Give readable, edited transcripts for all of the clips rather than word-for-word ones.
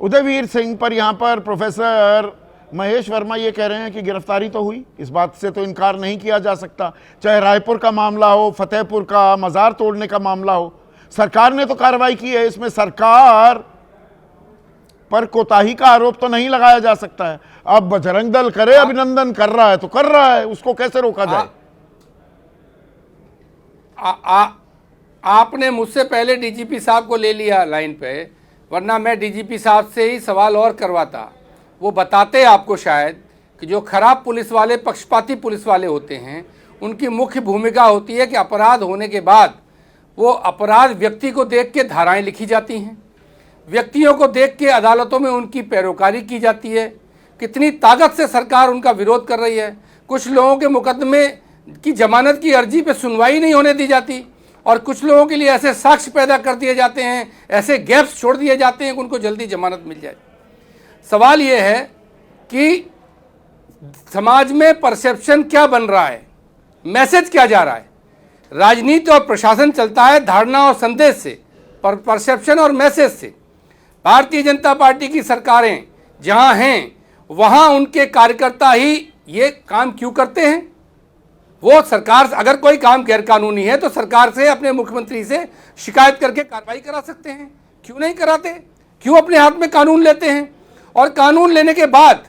उदयवीर सिंह पर यहाँ पर प्रोफेसर महेश वर्मा ये कह रहे हैं कि गिरफ्तारी तो हुई, इस बात से तो इनकार नहीं किया जा सकता। चाहे रायपुर का मामला हो, फतेहपुर का, मजार तोड़ने का मामला हो, सरकार ने तो कार्रवाई की है। इसमें सरकार पर कोताही का आरोप तो नहीं लगाया जा सकता है। अब बजरंग दल करे, अभिनंदन कर रहा है तो कर रहा है, उसको कैसे रोका जाए? आपने मुझसे पहले डीजीपी साहब को ले लिया लाइन पे, वरना मैं डीजीपी साहब से ही सवाल और करवाता। वो बताते आपको शायद कि जो खराब पुलिस वाले, पक्षपाती पुलिस वाले होते हैं, उनकी मुख्य भूमिका होती है कि अपराध होने के बाद वो अपराध व्यक्ति को देख के धाराएं लिखी जाती हैं, व्यक्तियों को देख के अदालतों में उनकी पैरोकारी की जाती है। कितनी ताकत से सरकार उनका विरोध कर रही है। कुछ लोगों के मुकदमे की जमानत की अर्जी पे सुनवाई नहीं होने दी जाती, और कुछ लोगों के लिए ऐसे साक्ष्य पैदा कर दिए जाते हैं, ऐसे गैप्स छोड़ दिए जाते हैं कि उनको जल्दी जमानत मिल जाए। सवाल ये है कि समाज में परसेप्शन क्या बन रहा है, मैसेज क्या जा रहा है। राजनीति और प्रशासन चलता है धारणा और संदेश से, परसेप्शन और मैसेज से। भारतीय जनता पार्टी की सरकारें जहां हैं वहां उनके कार्यकर्ता ही ये काम क्यों करते हैं? वो सरकार, अगर कोई काम गैरकानूनी है तो सरकार से, अपने मुख्यमंत्री से शिकायत करके कार्रवाई करा सकते हैं। क्यों नहीं कराते? क्यों अपने हाथ में कानून लेते हैं? और कानून लेने के बाद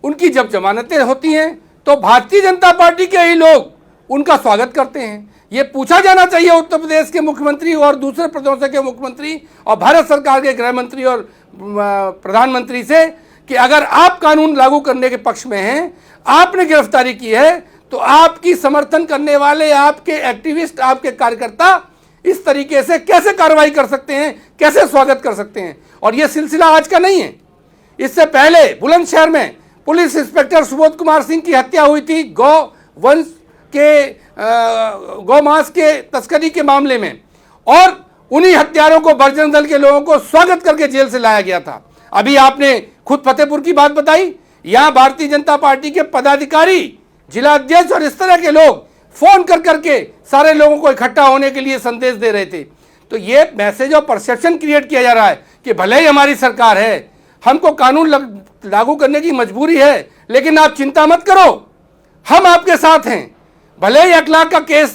उनकी जब जमानतें होती हैं तो भारतीय जनता पार्टी के ही लोग उनका स्वागत करते हैं। ये पूछा जाना चाहिए उत्तर प्रदेश के मुख्यमंत्री और दूसरे प्रदेशों के मुख्यमंत्री और भारत सरकार के गृह मंत्री और प्रधानमंत्री से कि अगर आप कानून लागू करने के पक्ष में हैं, आपने गिरफ्तारी की है, तो आपकी समर्थन करने वाले, आपके एक्टिविस्ट, आपके कार्यकर्ता इस तरीके से कैसे कार्रवाई कर सकते हैं, कैसे स्वागत कर सकते हैं? और यह सिलसिला आज का नहीं है। इससे पहले बुलंदशहर में पुलिस इंस्पेक्टर सुबोध कुमार सिंह की हत्या हुई थी गौ वंश के गौमांस के तस्करी के मामले में, और उन्हीं हत्यारों को बजरंग दल के लोगों को स्वागत करके जेल से लाया गया था। अभी आपने खुद फतेहपुर की बात बताई, यहां भारतीय जनता पार्टी के पदाधिकारी, जिला अध्यक्ष और इस तरह के लोग फोन कर करके सारे लोगों को इकट्ठा होने के लिए संदेश दे रहे थे। तो ये मैसेज और परसेप्शन क्रिएट किया जा रहा है कि भले ही हमारी सरकार है, हमको कानून लागू करने की मजबूरी है, लेकिन आप चिंता मत करो, हम आपके साथ हैं। भले ही 1 लाख का केस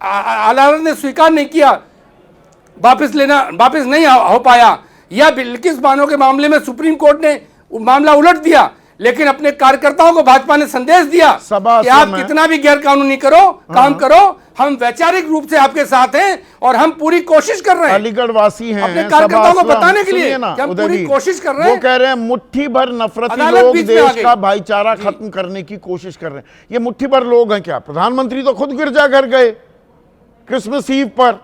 अदालत ने स्वीकार नहीं किया, वापस नहीं हो पाया, या बिल्किस बानो के मामले में सुप्रीम कोर्ट ने मामला उलट दिया, लेकिन अपने कार्यकर्ताओं को भाजपा ने संदेश दिया कि आप कितना भी गैर कानूनी करो, काम करो, हम वैचारिक रूप से आपके साथ हैं और हम पूरी कोशिश कर रहे हैं। अलीगढ़ वासी हैं, अपने कार्यकर्ताओं को बताने के लिए कि हम पूरी कोशिश कर रहे हैं। वो कह रहे हैं मुट्ठी भर नफरती लोग देश का भाईचारा खत्म करने की कोशिश कर रहे हैं। ये मुट्ठी भर लोग हैं क्या? प्रधानमंत्री तो खुद गिरजाघर गए क्रिसमस ईव पर।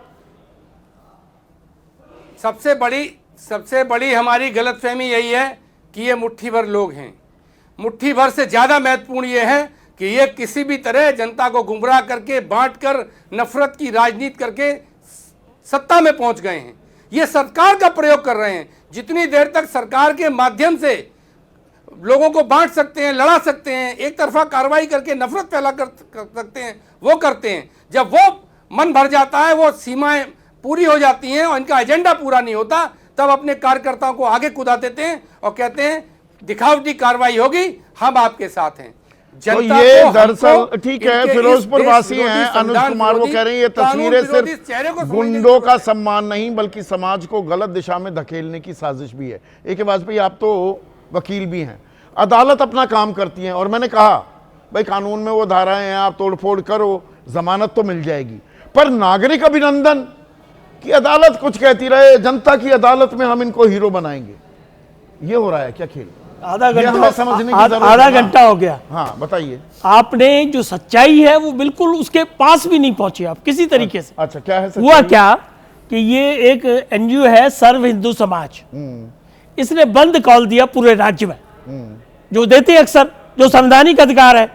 सबसे बड़ी हमारी गलतफहमी यही है कि ये मुट्ठी भर लोग हैं। मुट्ठी भर से ज्यादा महत्वपूर्ण ये है कि ये किसी भी तरह जनता को गुमराह करके, बांटकर, नफरत की राजनीति करके सत्ता में पहुंच गए हैं। ये सरकार का प्रयोग कर रहे हैं। जितनी देर तक सरकार के माध्यम से लोगों को बांट सकते हैं, लड़ा सकते हैं, एक तरफा कार्रवाई करके नफरत फैला कर सकते हैं, वो करते हैं। जब वो मन भर जाता है, वो सीमाएं पूरी हो जाती हैं और इनका एजेंडा पूरा नहीं होता, तब अपने कार्यकर्ताओं को आगे कूदा देते हैं और कहते हैं दिखावटी कार्रवाई होगी, हम आपके साथ हैं। तो ये दरअसल ठीक है, फिरोजपुर वासी हैं अनुज कुमार, वो कह रहे हैं ये तस्वीरें सिर्फ गुंडों का सम्मान नहीं बल्कि समाज को गलत दिशा में धकेलने की साजिश भी है। ए के वाजपेयी, आप तो वकील भी हैं, अदालत अपना काम करती है, और मैंने कहा भाई कानून में वो धाराएं हैं, आप तोड़फोड़ करो, जमानत तो मिल जाएगी, पर नागरिक अभिनंदन की अदालत कुछ कहती रहे, जनता की अदालत में हम इनको हीरो बनाएंगे, ये हो रहा है क्या खेल? आधा घंटा हो गया। हाँ बताइए, आपने जो सच्चाई है वो बिल्कुल उसके पास भी नहीं पहुंचे आप किसी तरीके से। अच्छा क्या है हुआ क्या कि ये एक एनजीओ है सर्व हिंदू समाज, इसने बंद कॉल दिया पूरे राज्य में, जो देते अक्सर, जो संवैधानिक अधिकार है,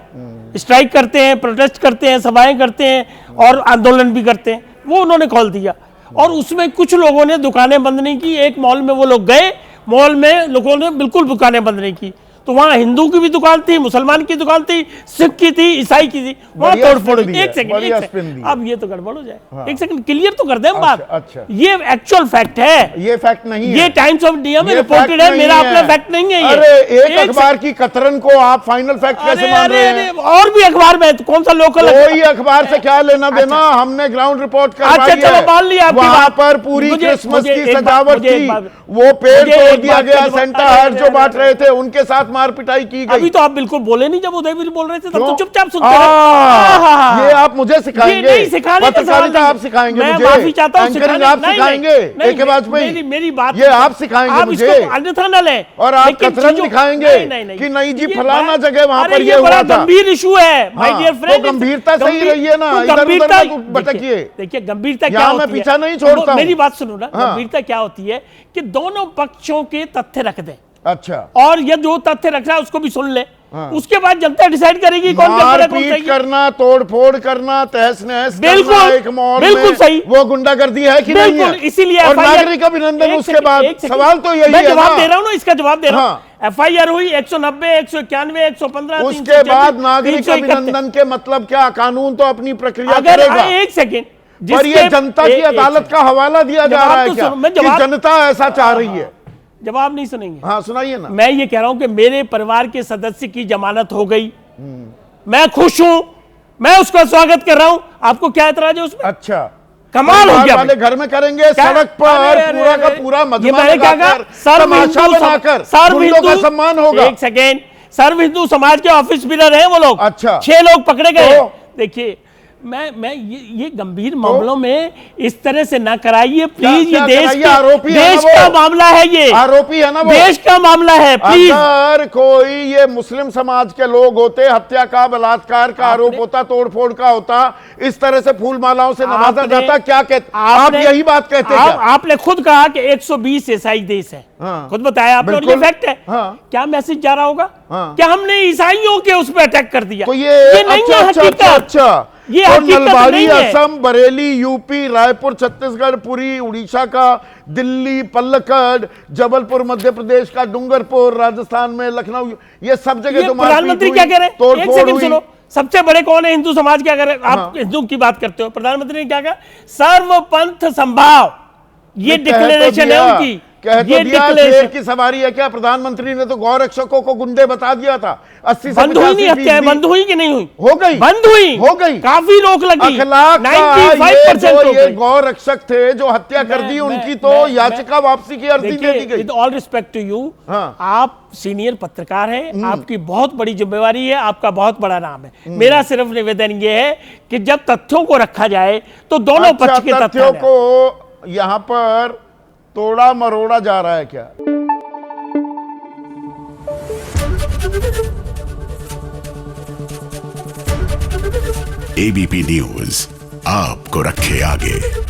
स्ट्राइक करते हैं, प्रोटेस्ट करते हैं, सभाएं करते हैं और आंदोलन भी करते हैं, वो उन्होंने कॉल दिया। और उसमें कुछ लोगों ने दुकानें बंद नहीं की। एक मॉल में वो लोग गए, मॉल में लोगों ने बिल्कुल दुकानें बंद नहीं की, तो वहां हिंदू की भी दुकान थी, मुसलमान की दुकान थी, सिख की थी, ईसाई की थी, वहां बढ़िया तोड़फोड़ spin हुई। दिया, एक सेकंड बढ़िया एक spin सेकंड, दिया। अब ये तो गड़बड़ हो जाए। एक सेकंड क्लियर तो कर दे हम बात। अच्छा। ये एक्चुअल फैक्ट है, ये फैक्ट नहीं है, ये टाइम्स ऑफ इंडिया में ये रिपोर्टेड fact है, नहीं मेरा अपना फैक्ट नहीं है ये। अरे एक अखबार की कतरन को आप फाइनल फैक्ट कैसे मान रहे हैं? और भी अखबार में तो कौन सा लोकल कोई अखबार से क्या लेना देना, हमने ग्राउंड रिपोर्ट करवाई अच्छा, चलो, है। मान लिया आपकी वहां बात। पर पूरी मुझे- क्रिसमस मुझे की एक बात- सजावट मुझे एक थी, बात- वो पेड़ मुझे तोड़ एक दिया बात गया, की बात- सेंटा अरे, हार्ट जो अरे, बांट अरे, रहे थे उनके साथ मार पिटाई की गई। अभी तो आप बिल्कुल बोले नहीं जब उदयवीर बोल रहे थे, तब तो क्यों? चुपचाप सुनते रहे। ये आप मुझे सिखाएंगे? ये नहीं सिखाने का सवाल पत्रकारिता नहीं। आप सिखाएंगे मैं मुझे? माफी चाहता हूं, एंकरिंग सिखाने- आप नहीं, सिखाएंगे? नहीं, एक वाजपेयी मेरी बात ये आप सिखाएंगे आप मुझे? इसको अन्यथा न लें। और आप लेकिन कतरन चीजों- दिखाएंगे कि नहीं जी, फलाना जगह वहां पर ये हुआ बड़ा था। गंभीर इशू है माय हाँ, डियर तो फ्रेंड। गंभीरता से ही रहिए ना, तो इधर-उधर गंभीरता मत भटकिए। देखिए गंभीरता क्या यहाँ मैं होती है, पीछा नहीं छोड़ता तो हूं। मेरी बात सुनो ना, हाँ। गंभीरता क्या होती है कि दोनों पक्षों के तथ्य रख दें, अच्छा, और ये जो तथ्य रख रहा है उसको भी सुन ले। हाँ। उसके बाद जनता डिसाइड करेगी कौन गलत है, कौन सही मारपीट है। करना, तोड़फोड़ करना, तहस नहस बिल्कुल, करना एक मॉल बिल्कुल में, सही। वो गुंडागर्दी है कि नहीं बिल्कुल, है? इसीलिए और FIR नागरिक अभिनंदन एक उसके सेकंड, बाद एक सेकंड। सवाल तो यही मैं है जवाब ना। दे रहा हूं ना, इसका जवाब दे रहा हाँ। हूं। FIR हुई 190, 191, 115, उसके बाद नागरिक अभिनंदन के मतलब क्या? कानून तो अपनी प्रक्रिया अगर करेगा। एक सेकंड, पर ये जनता की अदालत का हवाला दिया जा जवाब रहा है तो क्या सुनो, मैं कि जवाब- जनता ऐसा चाह रही है? जवाब नहीं सुनेंगे। हाँ सुनाइए ना। मैं ये कह रहा हूं कि मेरे परिवार के सदस्य की जमानत हो गई, मैं खुश हूं, मैं उसका स्वागत कर रहा हूं। आपको क्या एतराज है उसमें? अच्छा, कमाल हो परिवार गया वाले भाई। घर में करेंगे, क्या? सड़क पर अरे, अरे, पूरा का अरे, पूरा ये मजमा मैंने क्या कहा? लगाकर, तमाशा बनाकर गुंडों का सम्मान होगा। एक सेकेंड, सर्व हिंदू समाज के ऑफिस बिनर हैं वो लोग। अच्छा। 6 लोग पकड़े गए। तो? देखिए मैं ये गंभीर मामलों में इस तरह से ना कराइए प्लीज। क्या ये देश कराइए? आरोपी है देश ना का वो। मामला है, ये आरोपी है ना वो। देश का मामला है प्लीज। अगर कोई ये मुस्लिम समाज के लोग होते, हत्या का, बलात्कार का आरोप होता, तोड़फोड़ का होता, इस तरह से फूल मालाओं से नवाजा आपने- जाता, क्या कहते? आप आपने- यही बात कहते क्या? आपने खुद कहा कि 120 ईसाई देश है। हाँ। खुद बताया आपने, और ये बिल्कुल। फैक्ट है। हाँ। क्या मैसेज जा रहा होगा? हाँ। क्या हमने ईसाइयों के उस पर अटैक कर दिया? तो ये नहीं अच्छा है अच्छा हकीकत। अच्छा अच्छा ये तो हकीकत नलबाड़ी, नहीं है। असम, बरेली, यूपी, रायपुर, छत्तीसगढ़, पुरी, उड़ीसा का, दिल्ली, पल्लकड, जबलपुर मध्य प्रदेश का, डूंगरपुर राजस्थान में, लखनऊ, ये सब जगह ये तो प्रधानमंत्री क्या कह रहे हैं? एक तोड़फोड़ सेकंड हुई। सुनो, सबसे बड़े कौन है हिंदू समाज के? अगर आप हिंदू की बात करते हो, प्रधानमंत्री ने क्या कहा? सर्व पंथ संभाव, ये कह तो डिक्लेरेशन दिया, है उनकी। कह तो ये दिया, शेर डिक्लेरेशन की सवारी है क्या? प्रधानमंत्री ने तो गौरक्षकों को गुंडे बता दिया था। 80 से बंद हुई नहीं 85% हत्या, बंद हुई कि नहीं हुई? हो गई, बंद हुई, हो गई। काफी रोक लगी। अखलाक का 95% रोक ये लगी। गौरक्षक थे जो हत्या कर दी, उनकी तो याचिका वापसी की अर्जी दे दी गई। With all respect to you, हाँ। आप सीनियर पत्रकार हैं, आपकी बहुत बड़ी जिम्मेवारी है, आपका बहुत बड़ा नाम है। मेरा सिर्फ निवेदन ये है कि जब तथ्यों को रखा जाए तो दोनों अच्छा, पक्ष के तथ्य तथ्यों को यहाँ पर तोड़ा मरोड़ा जा रहा है क्या? एबीपी न्यूज आपको रखे आगे।